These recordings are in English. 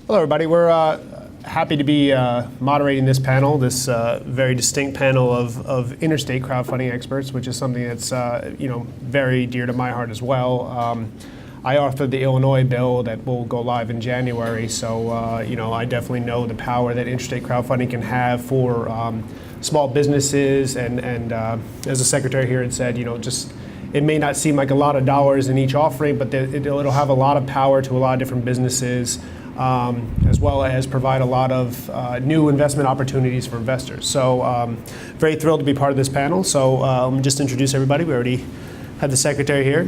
Hello, everybody. We're happy to be moderating this panel, this very distinct panel of interstate crowdfunding experts, which is something that's very dear to my heart as well. I authored the Illinois bill that will go live in January, so I definitely know the power that interstate crowdfunding can have for small businesses, and as the secretary here had said, it may not seem like a lot of dollars in each offering, but it'll have a lot of power to a lot of different businesses, as well as provide a lot of new investment opportunities for investors. So very thrilled to be part of this panel. So let me just introduce everybody. We already had the secretary here.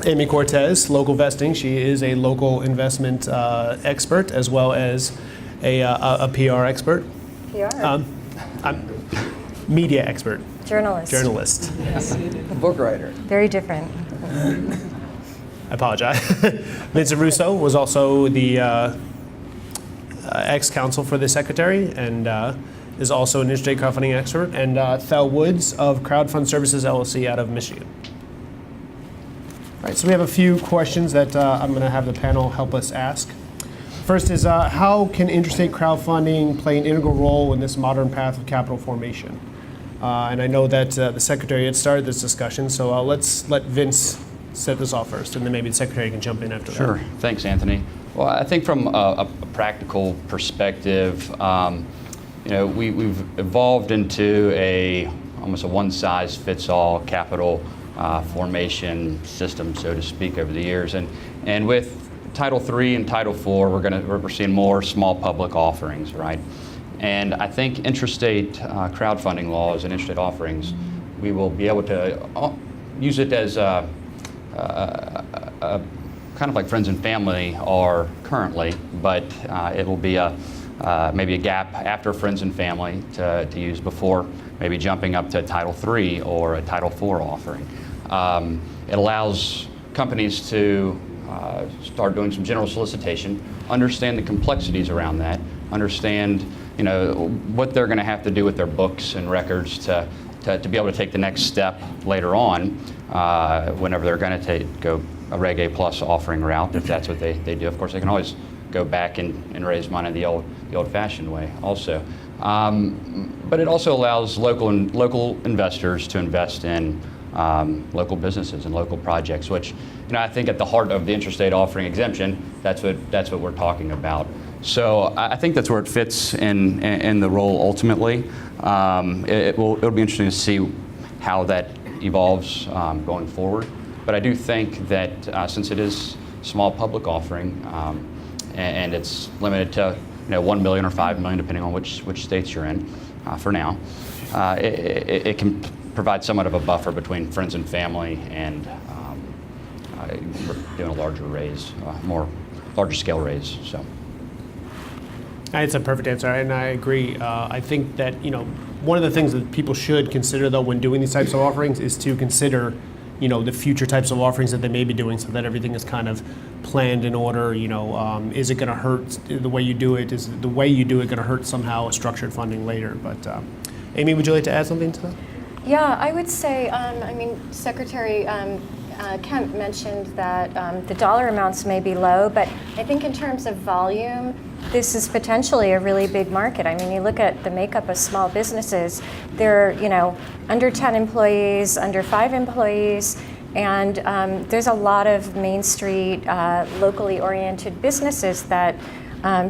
Amy Cortez, Local Vesting. She is a local investment expert as well as a PR expert. PR? I'm media expert. Journalist. Yes. Book writer. Very different. I apologize. Vincent Russo was also the ex-counsel for the secretary and is also an interstate crowdfunding expert. And Thel Woods of Crowdfund Services LLC out of Michigan. All right, so we have a few questions that I'm going to have the panel help us ask. First is, how can interstate crowdfunding play an integral role in this modern path of capital formation? And I know that the secretary had started this discussion, so let's let Vince set this off first, and then maybe the secretary can jump in after that. Sure. Thanks, Anthony. Well, I think from a practical perspective, we've evolved into almost a one-size-fits-all capital formation system, so to speak, over the years, and with Title III and Title IV, we're seeing more small public offerings, right? And I think intrastate crowdfunding laws and intrastate offerings, we will be able to use it as kind of like friends and family are currently, but it will be maybe a gap after friends and family to use before maybe jumping up to Title III or a Title IV offering. It allows companies to start doing some general solicitation, understand the complexities around that, understand what they're going to have to do with their books and records to be able to take the next step later on whenever they're going to go a Reg A plus offering route, if that's what they do. Of course, they can always go back and raise money the old-fashioned way also. But it also allows local investors to invest in local businesses and local projects, which I think at the heart of the intrastate offering exemption, that's what we're talking about. So I think that's where it fits in the role ultimately. It'll be interesting to see how that evolves going forward. But I do think that since it is small public offering and it's limited to 1 million or 5 million, depending on which states you're in for now, it can provide somewhat of a buffer between friends and family and doing a larger raise, larger scale raise. So. It's a perfect answer, and I agree. I think that one of the things that people should consider, though, when doing these types of offerings, is to consider, the future types of offerings that they may be doing, so that everything is kind of planned in order. Is it going to hurt the way you do it? Is the way you do it going to hurt somehow a structured funding later? But Amy, would you like to add something to that? Yeah, I would say, Secretary Kemp mentioned that the dollar amounts may be low, but I think in terms of volume, this is potentially a really big market. I mean, you look at the makeup of small businesses, they're, under 10 employees, under 5 employees, and there's a lot of Main Street, locally oriented businesses that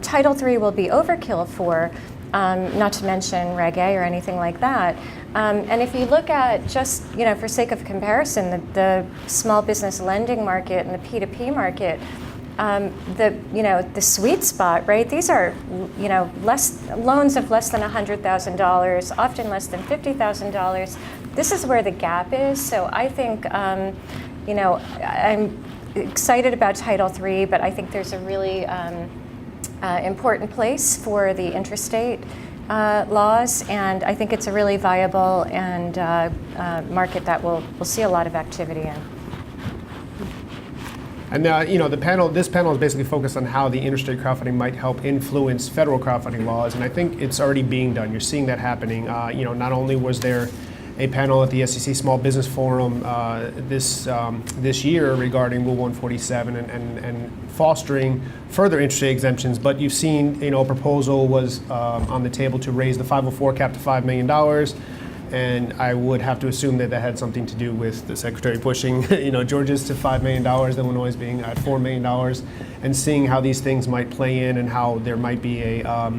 Title III will be overkill for, not to mention Reg A or anything like that. And if you look at just, for sake of comparison, the small business lending market and the P2P market, the sweet spot, right? These are, loans of less than $100,000, often less than $50,000. This is where the gap is. So I think, I'm excited about Title III, but I think there's a really important place for the intrastate laws, and I think it's a really viable and market that we'll see a lot of activity in. And this panel is basically focused on how the interstate crowdfunding might help influence federal crowdfunding laws, and I think it's already being done. You're seeing that happening. Not only was there a panel at the SEC Small Business Forum this year regarding Rule 147 and fostering further interest rate exemptions. But you've seen, a proposal was on the table to raise the 504 cap to $5 million. And I would have to assume that that had something to do with the Secretary pushing, Georgia's to $5 million, Illinois being at $4 million, and seeing how these things might play in and how there might be a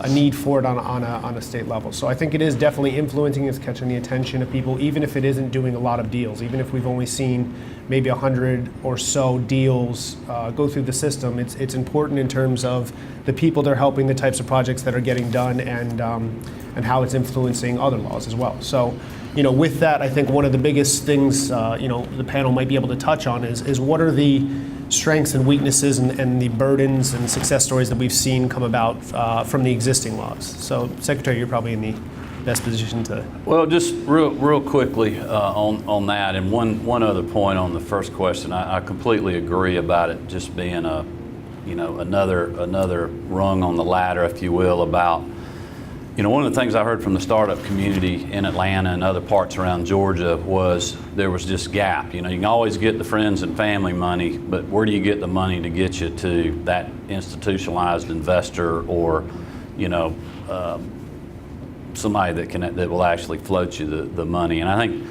need for it on a state level. So I think it is definitely influencing, it's catching the attention of people, even if it isn't doing a lot of deals, even if we've only seen maybe 100 or so deals go through the system. It's important in terms of the people that are helping, the types of projects that are getting done, and how it's influencing other laws as well. So, with that, I think one of the biggest things, the panel might be able to touch on is what are the strengths and weaknesses and the burdens and success stories that we've seen come about from the existing laws. So, Secretary, you're probably in the best position to. Well, just real quickly on that, and one other point on the first question. I completely agree about it just being another rung on the ladder, if you will, about. One of the things I heard from the startup community in Atlanta and other parts around Georgia was there was this gap. You can always get the friends and family money, but where do you get the money to get you to that institutionalized investor or, somebody that will actually float you the money? And I think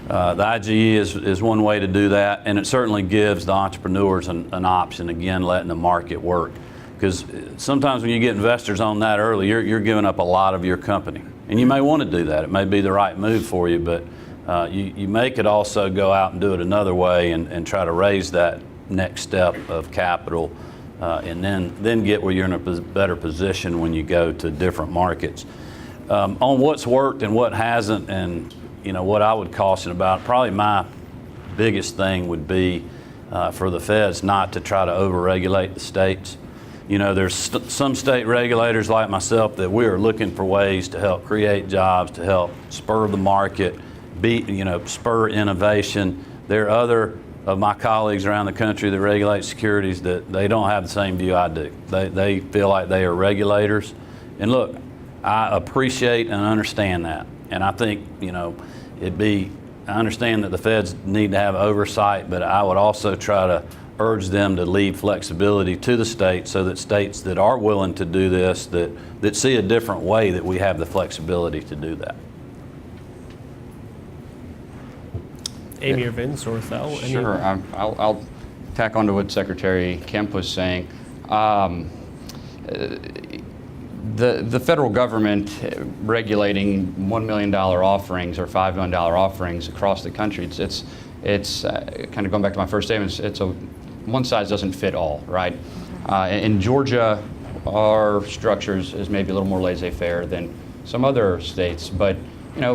the IGE is one way to do that, and it certainly gives the entrepreneurs an option, again, letting the market work. Because sometimes when you get investors on that early, you're giving up a lot of your company. And you may want to do that. It may be the right move for you, but you may could also go out and do it another way and try to raise that next step of capital and then get where you're in a better position when you go to different markets. On what's worked and what hasn't, and what I would caution about, probably my biggest thing would be for the feds not to try to overregulate the states. There's some state regulators like myself that we are looking for ways to help create jobs, to help spur the market, spur innovation. There are other of my colleagues around the country that regulate securities that they don't have the same view I do. They feel like they are regulators. And look, I appreciate and understand that. And I think, I understand that the feds need to have oversight, but I would also try to urge them to leave flexibility to the states so that states that are willing to do this, that see a different way, that we have the flexibility to do that. Amy or Vince or Thel? Sure, I'll tack on to what Secretary Kemp was saying. The federal government regulating $1 million offerings or $5 million offerings across the country, it's kind of going back to my first statement, it's one size doesn't fit all, right? In Georgia, our structure is maybe a little more laissez-faire than some other states, but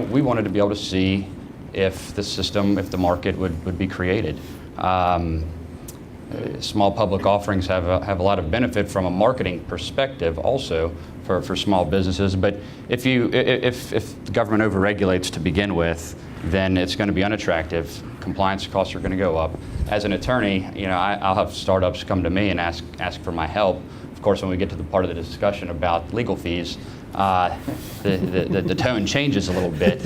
we wanted to be able to see if the market would be created. Small public offerings have a lot of benefit from a marketing perspective also for small businesses, but if the government overregulates to begin with, then it's going to be unattractive. Compliance costs are going to go up. As an attorney, I'll have startups come to me and ask for my help. Of course, when we get to the part of the discussion about legal fees, the tone changes a little bit.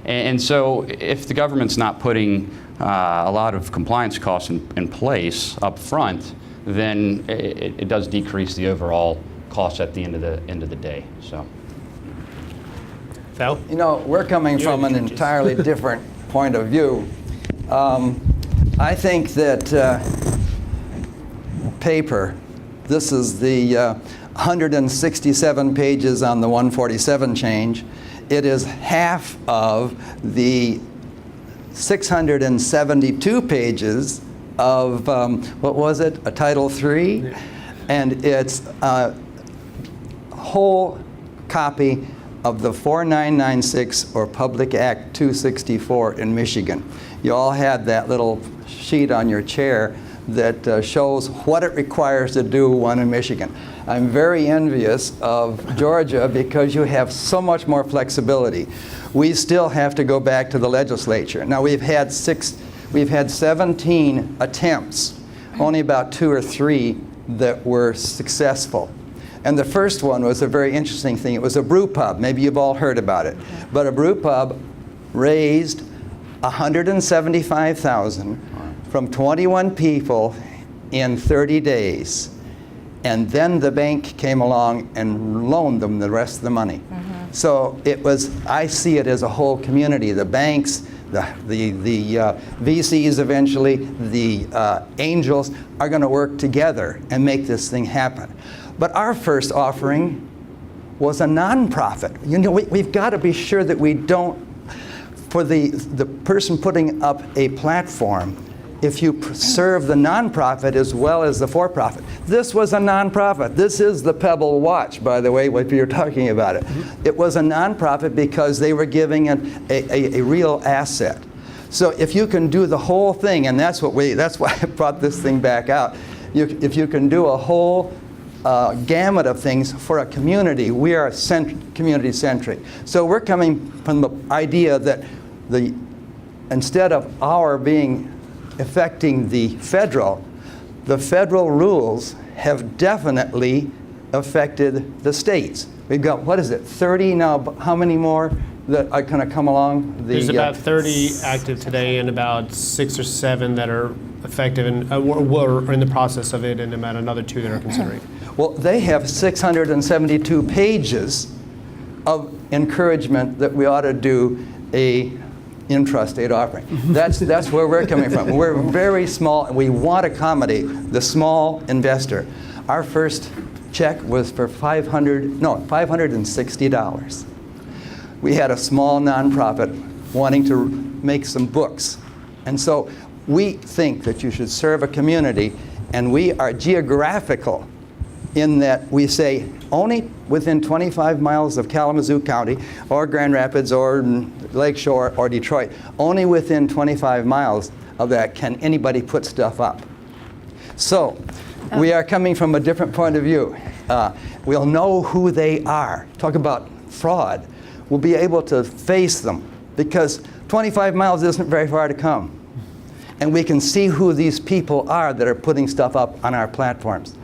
And so if the government's not putting a lot of compliance costs in place up front, then it does decrease the overall cost at the end of the day. So. Thel? We're coming from an entirely different point of view. I think that paper, this is the 167 pages on the 147 change. It is half of the 672 pages of, what was it, a Title III? And it's a whole copy of the 4996 or Public Act 264 in Michigan. You all had that little sheet on your chair that shows what it requires to do one in Michigan. I'm very envious of Georgia because you have so much more flexibility. We still have to go back to the legislature. Now we've had 17 attempts, only about 2 or 3 that were successful. And the first one was a very interesting thing. It was a brew pub. Maybe you've all heard about it. But a brew pub raised $175,000 from 21 people in 30 days. And then the bank came along and loaned them the rest of the money. So it was, I see it as a whole community. The banks, the VCs eventually, the angels are going to work together and make this thing happen. But our first offering was a nonprofit. You know, we've got to be sure that we don't, for the person putting up a platform, if you serve the nonprofit as well as the for-profit. This was a nonprofit. This is the Pebble watch, by the way, what you're talking about it. It was a nonprofit because they were giving a real asset. So if you can do the whole thing, and that's why I brought this thing back out, if you can do a whole gamut of things for a community, we are community-centric. So we're coming from the idea that instead of our being affecting the federal rules have definitely affected the states. We've got, what is it, 30 now? How many more that are going to come along? There's about 30 active today and about 6 or 7 that are effective and were in the process of it, and about another 2 that are considering. Well, they have 672 pages of encouragement that we ought to do a intrastate offering. That's where we're coming from. We're very small, and we want to accommodate the small investor. Our first check was for $560. We had a small nonprofit wanting to make some books. And so we think that you should serve a community, and we are geographical in that we say only within 25 miles of Kalamazoo County or Grand Rapids or Lakeshore or Detroit, only within 25 miles of that can anybody put stuff up. So we are coming from a different point of view. We'll know who they are. Talk about fraud. We'll be able to face them because 25 miles isn't very far to come. And we can see who these people are that are putting stuff up on our platforms.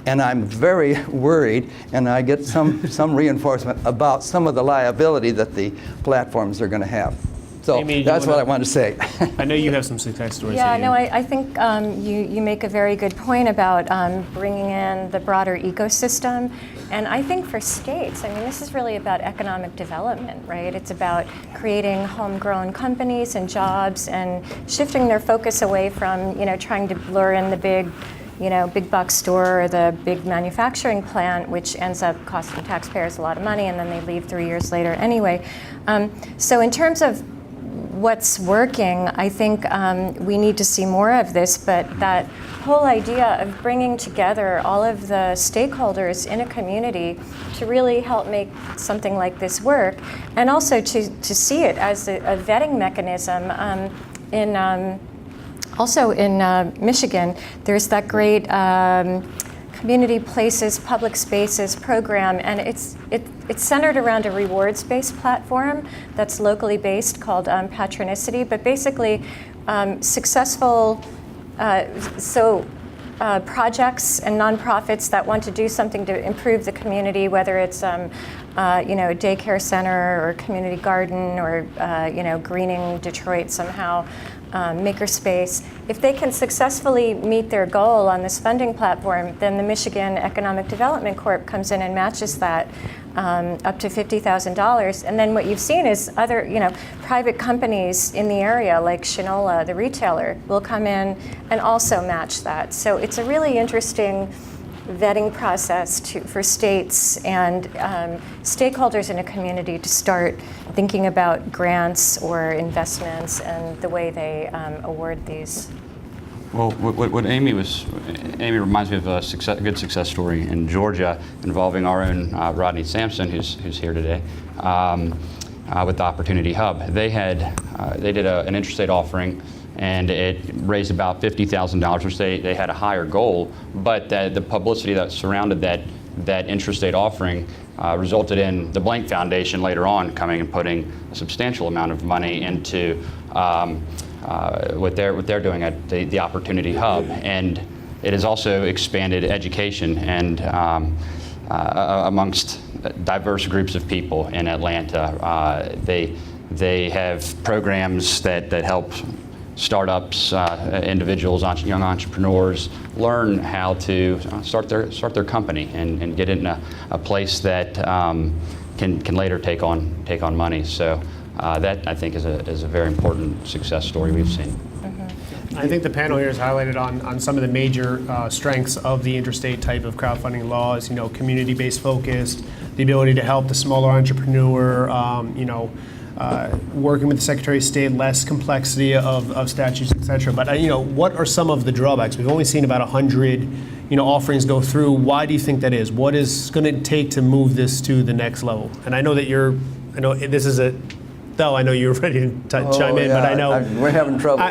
And I'm very worried, and I get some reinforcement about some of the liability that the platforms are going to have. So Amy, that's what I wanted to say. I know you have some success stories. Yeah, that no, I think you make a very good point about bringing in the broader ecosystem. And I think for states, I mean, this is really about economic development, right? It's about creating homegrown companies and jobs and shifting their focus away from, trying to lure in the big box store or the big manufacturing plant, which ends up costing taxpayers a lot of money, and then they leave 3 years later anyway. So in terms of what's working, I think we need to see more of this, but that whole idea of bringing together all of the stakeholders in a community to really help make something like this work, and also to see it as a vetting mechanism. Also in Michigan, there's that great Community Places, Public Spaces program, and it's centered around a rewards-based platform that's locally based called Patronicity, but basically successful projects and nonprofits that want to do something to improve the community, whether it's a daycare center or community garden or greening Detroit somehow, makerspace. If they can successfully meet their goal on this funding platform, then the Michigan Economic Development Corp comes in and matches that up to $50,000. And then what you've seen is other, private companies in the area, like Shinola, the retailer, will come in and also match that. So it's a really interesting vetting process for states and stakeholders in a community to start thinking about grants or investments and the way they award these. Well, what Amy reminds me of a good success story in Georgia involving our own Rodney Sampson, who's here today, with the Opportunity Hub. They did an intrastate offering, and it raised about $50,000, which they had a higher goal, but the publicity that surrounded that intrastate offering resulted in the Blank Foundation later on coming and putting a substantial amount of money into what they're doing at the Opportunity Hub, and it has also expanded education and amongst diverse groups of people in Atlanta. They have programs that help startups, individuals, young entrepreneurs learn how to start their company and get in a place that can later take on money. So that, I think, is a very important success story we've seen. I think the panel here has highlighted on some of the major strengths of the interstate type of crowdfunding laws. Community-based focused, the ability to help the smaller entrepreneur. Working with the Secretary of State, less complexity of statutes, et cetera. But what are some of the drawbacks? We've only seen about 100 offerings go through. Why do you think that is? What is going to take to move this to the next level? And I know that I know you're ready to chime in, but I know we're having trouble.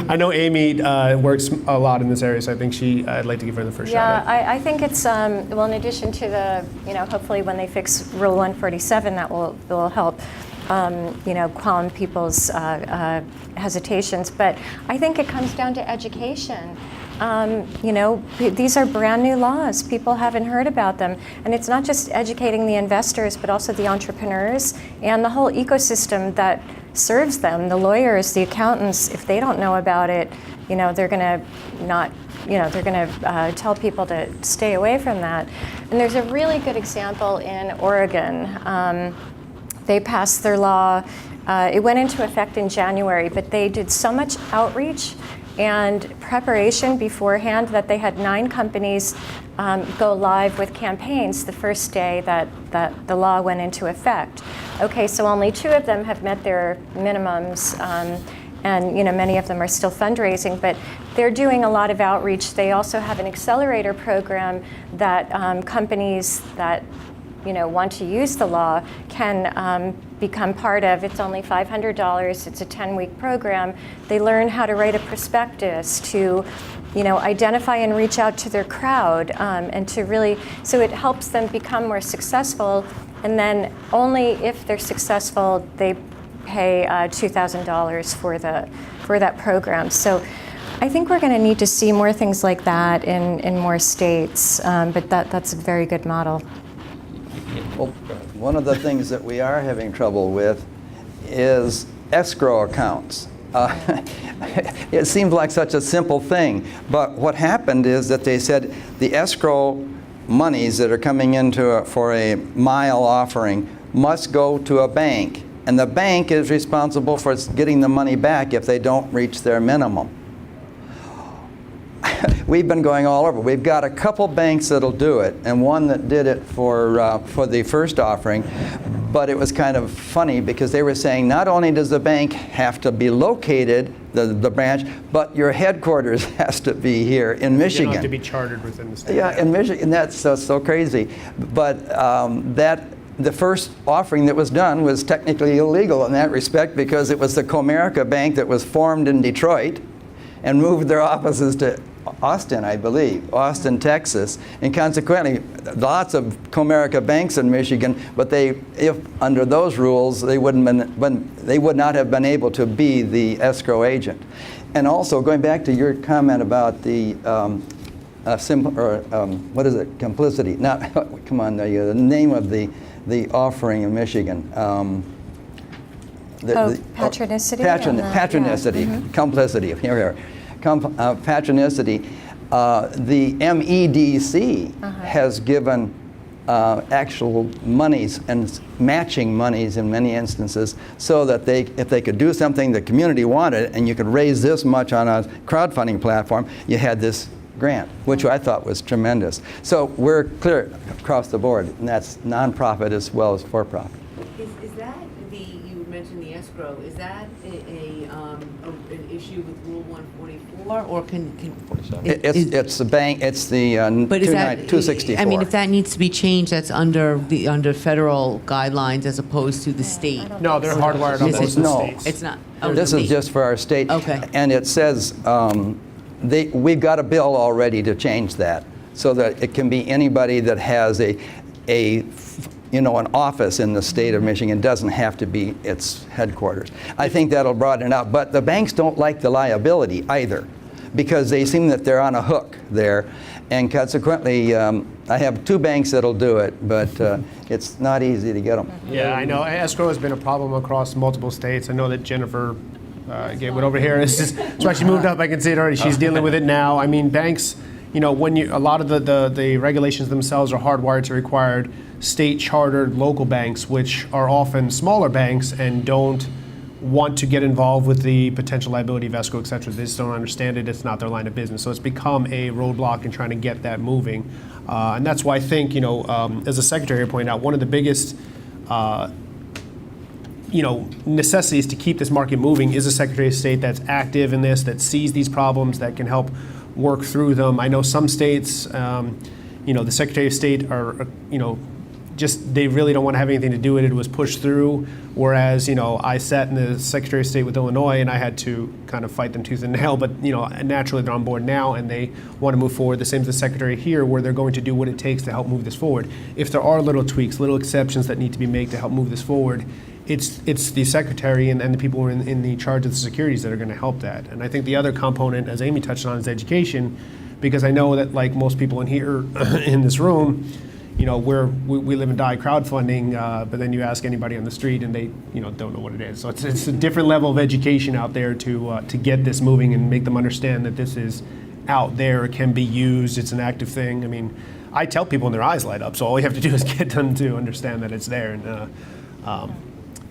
I know Amy works a lot in this area, so I think I'd like to give her the first shot. Yeah, I think it's well, in addition to the hopefully when they fix Rule 147, that will help calm people's hesitations. But I think it comes down to education. These are brand new laws. People haven't heard about them. And it's not just educating the investors, but also the entrepreneurs and the whole ecosystem that serves them, the lawyers, the accountants. If they don't know about it, they're going to not, they're going to tell people to stay away from that. And there's a really good example in Oregon. They passed their law. It went into effect in January, but they did so much outreach and preparation beforehand that they had 9 companies go live with campaigns the first day that the law went into effect. Okay, so only 2 of them have met their minimums, and many of them are still fundraising, but they're doing a lot of outreach. They also have an accelerator program that companies that want to use the law can become part of. It's only $500. It's a 10-week program. They learn how to write a prospectus, to identify and reach out to their crowd, and to really, so it helps them become more successful. And then only if they're successful, they pay $2,000 for that program. So I think we're going to need to see more things like that in more states, but that's a very good model. Well, one of the things that we are having trouble with is escrow accounts. It seems like such a simple thing, but what happened is that they said the escrow monies that are coming into for a mile offering must go to a bank, and the bank is responsible for getting the money back if they don't reach their minimum. We've been going all over. We've got a couple banks that'll do it, and one that did it for the first offering. But it was kind of funny because they were saying not only does the bank have to be located, the branch, but your headquarters has to be here in Michigan. You have to be chartered within the state. Yeah, in Michigan. That's so crazy. But the first offering that was done was technically illegal in that respect because it was the Comerica Bank that was formed in Detroit and moved their offices to Austin, I believe, Austin, Texas, and consequently, lots of Comerica banks in Michigan. But if under those rules, they would not have been able to be the escrow agent. And also, going back to your comment about the what is it? Complicity. Now, come on, the name of the offering in Michigan. Patronicity. Patronicity. Mm-hmm. Complicity. Here we are. Patronicity. The MEDC has given actual monies and matching monies in many instances, so that if they could do something the community wanted and you could raise this much on a crowdfunding platform, you had this grant, which I thought was tremendous. So we're clear across the board, and that's nonprofit as well as for-profit. Is that you mentioned the escrow, is that an issue with Rule 144, or can It's the bank, it's the but is that 264. I mean, if that needs to be changed, that's under federal guidelines as opposed to the state. No, they're hardwired on Is most it? of the No. states. It's not. This is just for our state. Okay. And it says we've got a bill already to change that, so that it can be anybody that has an office in the state of Michigan. Doesn't have to be its headquarters. I think that'll broaden it out. But the banks don't like the liability either, because they seem that they're on a hook there, and consequently, I have 2 banks that'll do it, but it's not easy to get them. Yeah, I know. Escrow has been a problem across multiple states. I know that Jennifer went over here. That's why she moved up. I can see it already. She's dealing with it now. I mean, banks, a lot of the regulations themselves are hardwired to require state chartered local banks, which are often smaller banks and don't want to get involved with the potential liability of escrow, et cetera. They just don't understand it. It's not their line of business. So it's become a roadblock in trying to get that moving. And that's why I think, as the Secretary pointed out, one of the biggest necessities to keep this market moving is a Secretary of State that's active in this, that sees these problems, that can help work through them. I know some states, the Secretary of State are, they really don't want to have anything to do with it. It was pushed through, whereas, I sat in the Secretary of State with Illinois and I had to kind of fight them tooth and nail, but, naturally they're on board now and they want to move forward. The same as the Secretary here, where they're going to do what it takes to help move this forward. If there are little tweaks, little exceptions that need to be made to help move this forward, it's the Secretary and the people who are in the charge of the securities that are going to help that. And I think the other component, as Amy touched on, is education, because I know that, like most people in here, in this room, we live and die crowdfunding, but then you ask anybody on the street and they, don't know what it is. So it's a different level of education out there to get this moving and make them understand that this is out there, it can be used, it's an active thing. I mean, I tell people and their eyes light up, so all you have to do is get them to understand that it's there, and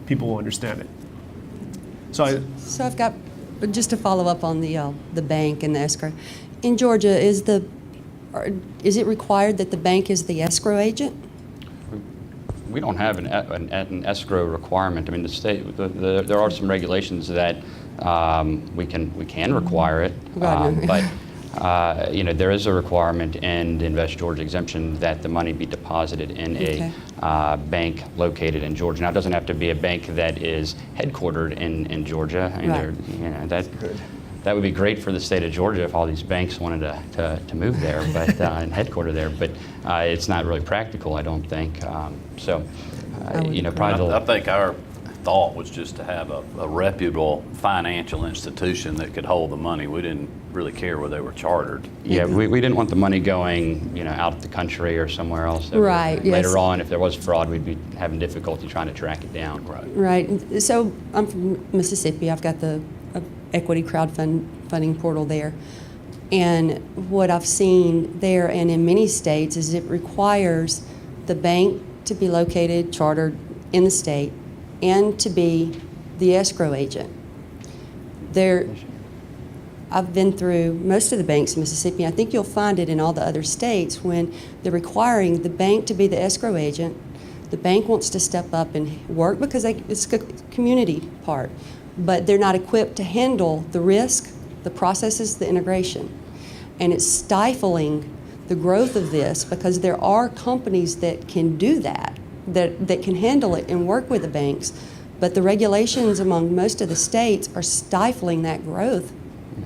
people will understand it. So I've got, just to follow up on the bank and the escrow. In Georgia, is it required that the bank is the escrow agent? We don't have an escrow requirement. I mean, the state, there are some regulations that we can require it, but there is a requirement in the Invest Georgia exemption that the money be deposited in a bank located in Georgia. Now, it doesn't have to be a bank that is headquartered in Georgia. I mean, that would be great for the state of Georgia if all these banks wanted to move there, but and headquarter there. But it's not really practical, I don't think. Probably. I think our thought was just to have a reputable financial institution that could hold the money. We didn't really care where they were chartered. Yeah, we didn't want the money going, out of the country or somewhere else. Right. Later on, if there was fraud, we'd be having difficulty trying to track it down. Right. So I'm from Mississippi. I've got the equity crowdfunding portal there. And what I've seen there and in many states is it requires the bank to be located, chartered in the state, and to be the escrow agent. I've been through most of the banks in Mississippi. I think you'll find it in all the other states when they're requiring the bank to be the escrow agent. The bank wants to step up and work because it's a community part, but they're not equipped to handle the risk, the processes, the integration. And it's stifling the growth of this because there are companies that can do that can handle it and work with the banks, but the regulations among most of the states are stifling that growth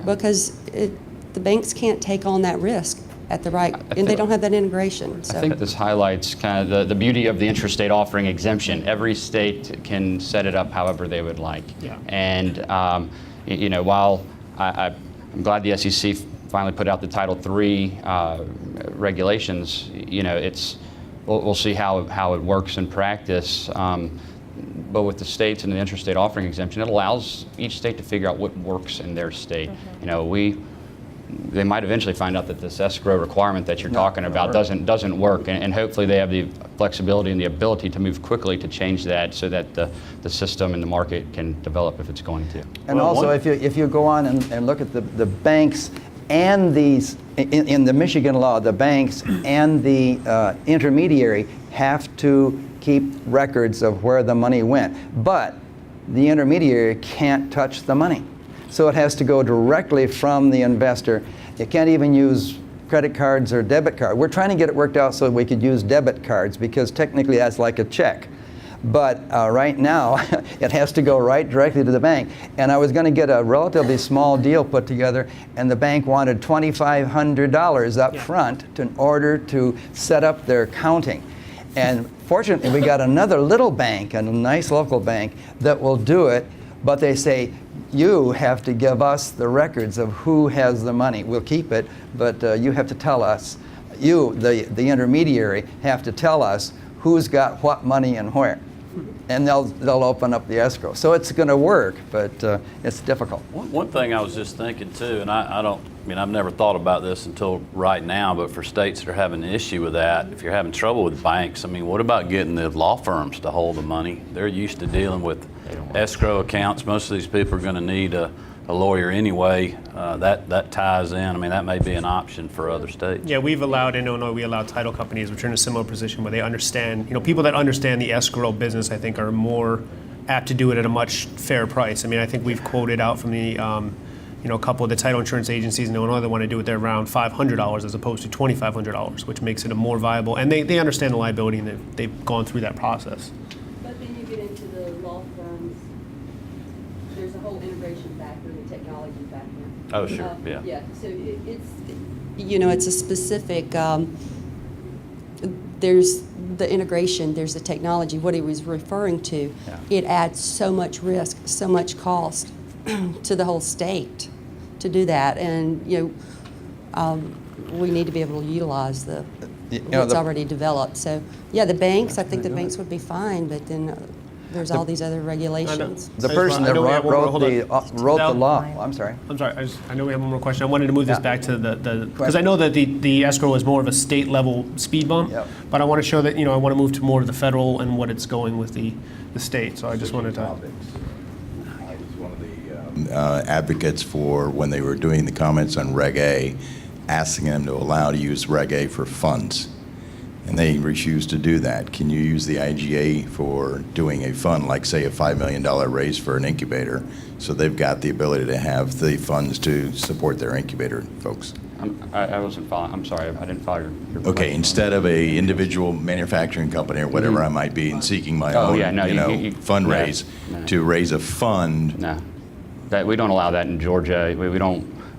because the banks can't take on that risk at the right, and they don't have that integration. So. I think this highlights kind of the beauty of the intrastate offering exemption. Every state can set it up however they would like. Yeah. And while I'm glad the SEC finally put out the Title III regulations, we'll see how it works in practice. But with the states and the intrastate offering exemption, it allows each state to figure out what works in their state. They might eventually find out that this escrow requirement that you're talking about doesn't work, and hopefully they have the flexibility and the ability to move quickly to change that so that the system and the market can develop if it's going to. And also, if you go on and look at the banks and these, in the Michigan law, the banks and the intermediary have to keep records of where the money went, but the intermediary can't touch the money. So it has to go directly from the investor. You can't even use credit cards or debit cards. We're trying to get it worked out so we could use debit cards because technically that's like a check. But right now, it has to go right directly to the bank. And I was going to get a relatively small deal put together, and the bank wanted $2,500 up front in order to set up their accounting. And fortunately, we got another little bank, a nice local bank, that will do it, but they say, you have to give us the records of who has the money. We'll keep it, but you have to tell us. you, the intermediary, have to tell us who's got what money and where. And they'll open up the escrow. So it's going to work, but it's difficult. One thing I was just thinking too, and I've never thought about this until right now, but for states that are having an issue with that, if you're having trouble with banks, what about getting the law firms to hold the money? They're used to dealing with escrow accounts. Most of these people are going to need a lawyer anyway. That ties in. That may be an option for other states. Yeah, we've allowed, in Illinois, we allow title companies, which are in a similar position where they understand, people that understand the escrow business, I think, are more apt to do it at a much fair price. I think we've quoted out from the, a couple of the title insurance agencies in Illinois that want to do it there around $500 as opposed to $2,500, which makes it a more viable, and they understand the liability and they've gone through that process. But then you get into the law firms, there's a whole integration factor and a technology factor. Oh, sure, yeah. Yeah, so it's a specific, there's the integration, there's the technology, what he was referring to. Yeah. It adds so much risk, so much cost to the whole state to do that. And, we need to be able to utilize what's already developed. So, yeah, the banks, I think the banks would be fine, but then there's all these other regulations. The person that wrote the law, I'm sorry. I know we have one more question. I wanted to move this back to because I know that the escrow is more of a state level speed bump, but I want to show that, I want to move to more of the federal and what it's going with the state. So I just wanted to. I was one of the advocates for when they were doing the comments on Reg A, asking them to allow to use Reg A for funds. And they refused to do that. Can you use the IGA for doing a fund, like say a $5 million raise for an incubator, so they've got the ability to have the funds to support their incubator folks? I wasn't following. I'm sorry, I didn't follow your Okay, question. instead of a individual manufacturing company or whatever I might be and seeking my own fundraise, to raise a fund. No, we don't allow that in Georgia.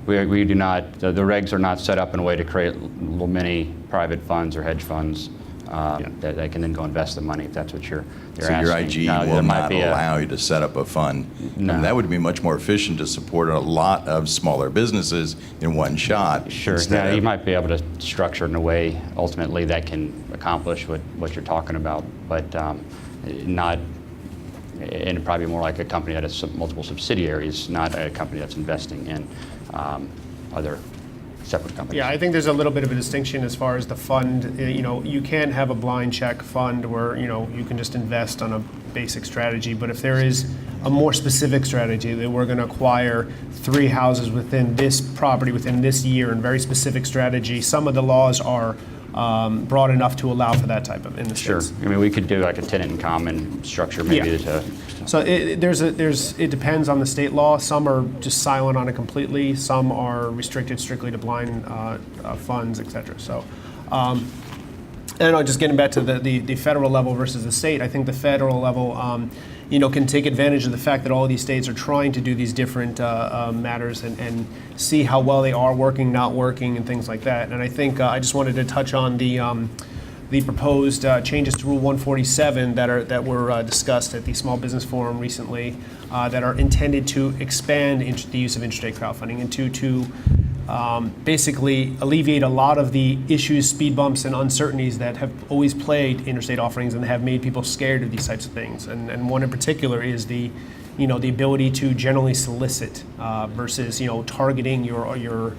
We do not, the regs are not set up in a way to create little mini private funds or hedge funds that they can then go invest the money, if that's what you're So asking. your IG will not allow you to set up a fund. No. That would be much more efficient to support a lot of smaller businesses in one shot. Sure, you might be able to structure it in a way ultimately that can accomplish what you're talking about, but not, and probably more like a company that has multiple subsidiaries, not a company that's investing in other separate companies. Yeah, I think there's a little bit of a distinction as far as the fund. You can't have a blind check fund where, you can just invest on a basic strategy. But if there is a more specific strategy that we're going to acquire 3 houses within this property within this year and very specific strategy, some of the laws are broad enough to allow for that type of in the Sure. states. We could do like a tenant in common structure maybe to. So it depends on the state law. Some are just silent on it completely. Some are restricted strictly to blind funds, et cetera. So, and just getting back to the federal level versus the state, I think the federal level, can take advantage of the fact that all of these states are trying to do these different matters and see how well they are working, not working, and things like that. And I think I just wanted to touch on the proposed changes to Rule 147 that were discussed at the Small Business Forum recently, that are intended to expand the use of intrastate crowdfunding and to basically alleviate a lot of the issues, speed bumps, and uncertainties that have always plagued interstate offerings and have made people scared of these types of things. And one in particular is the ability to generally solicit versus targeting your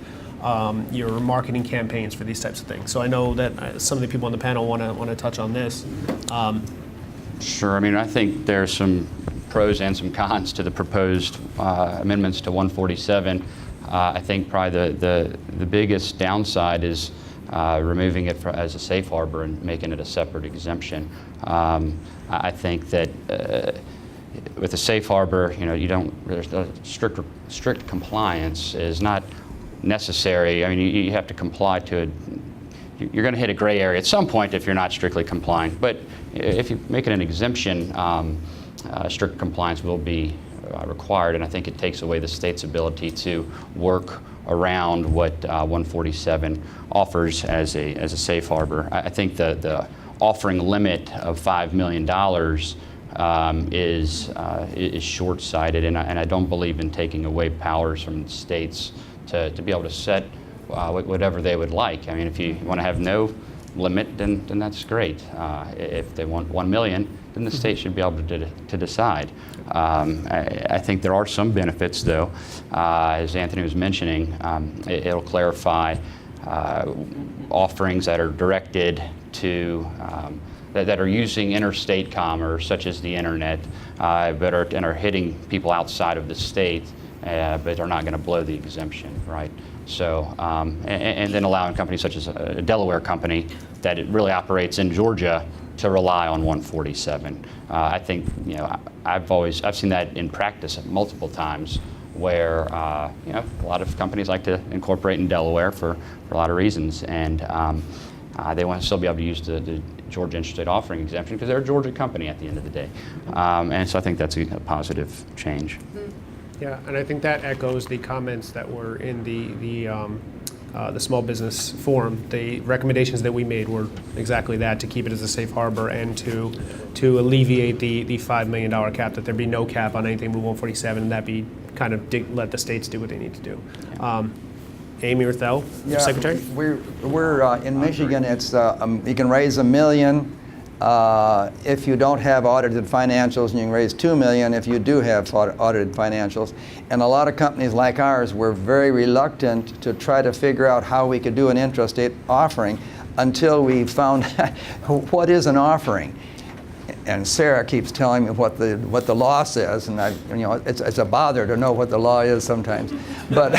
marketing campaigns for these types of things. So I know that some of the people on the panel want to touch on this. Sure. I think there's some pros and some cons to the proposed amendments to 147. I think probably the biggest downside is removing it as a safe harbor and making it a separate exemption. I think that with a safe harbor, there's a strict compliance is not necessary. You have to comply to it. You're going to hit a gray area at some point if you're not strictly complying. But if you make it an exemption, strict compliance will be required, and I think it takes away the state's ability to work around what 147 offers as a safe harbor. I think the offering limit of $5 million is short-sighted, and I don't believe in taking away powers from states to be able to set whatever they would like. I mean, if you want to have no limit, then that's great. If they want 1 million, then the state should be able to decide. I think there are some benefits, though. As Anthony was mentioning, it'll clarify offerings that are directed to that are using interstate commerce, such as the internet, but are hitting people outside of the state, but are not going to blow the exemption, right? So, and then allowing companies such as a Delaware company that it really operates in Georgia to rely on 147. I think, you know, I've seen that in practice multiple times, where you know, a lot of companies like to incorporate in Delaware for a lot of reasons, and they want to still be able to use the Georgia Interstate Offering Exemption because they're a Georgia company at the end of the day. And so I think that's a positive change. Yeah, and I think that echoes the comments that were in the small business forum. The recommendations that we made were exactly that, to keep it as a safe harbor and to alleviate the $5 million cap, that there be no cap on anything with 147, and that be kind of let the states do what they need to do. Amy or Thel, Secretary? We're in Michigan. It's you can raise $1 million if you don't have audited financials, and you can raise $2 million if you do have audited financials. And a lot of companies like ours were very reluctant to try to figure out how we could do an intrastate offering until we found what is an offering. And Sarah keeps telling me what the law says, and it's a bother to know what the law is sometimes. But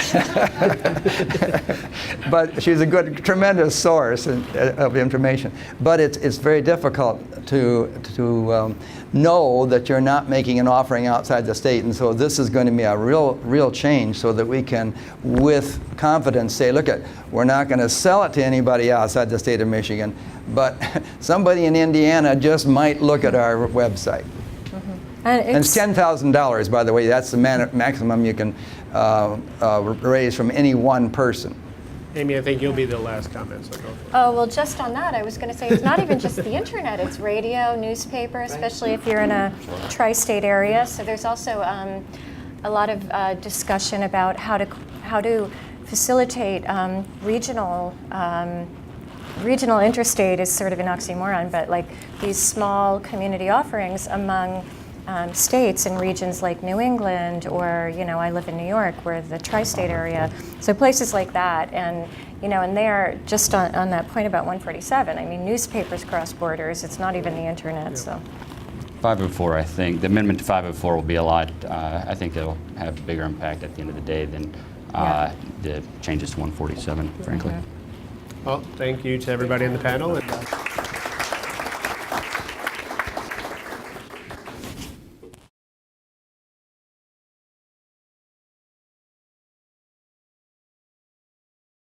but she's a tremendous source of information. But it's very difficult to know that you're not making an offering outside the state, and so this is going to be a real change, so that we can, with confidence, say, look, we're not going to sell it to anybody outside the state of Michigan, but somebody in Indiana just might look at our website. And it's $10,000, by the way. That's the maximum you can raise from any one person. Amy, I think you'll be the last comment, so go for it. Oh, well, just on that, I was going to say it's not even just the internet. It's radio, newspaper, especially if you're in a tri-state area. So there's also a lot of discussion about how to facilitate regional intrastate is sort of an oxymoron, but like these small community offerings among states and regions like New England, or, you know, I live in New York, we're the tri-state area, so places like that. And, you know, and there, just on that point about 147, I mean, newspapers cross borders, it's not even the internet, so. 504, I think, the amendment to 504 will be a lot, I think it'll have a bigger impact at the end of the day than the changes to 147, frankly. Well, thank you to everybody on the panel.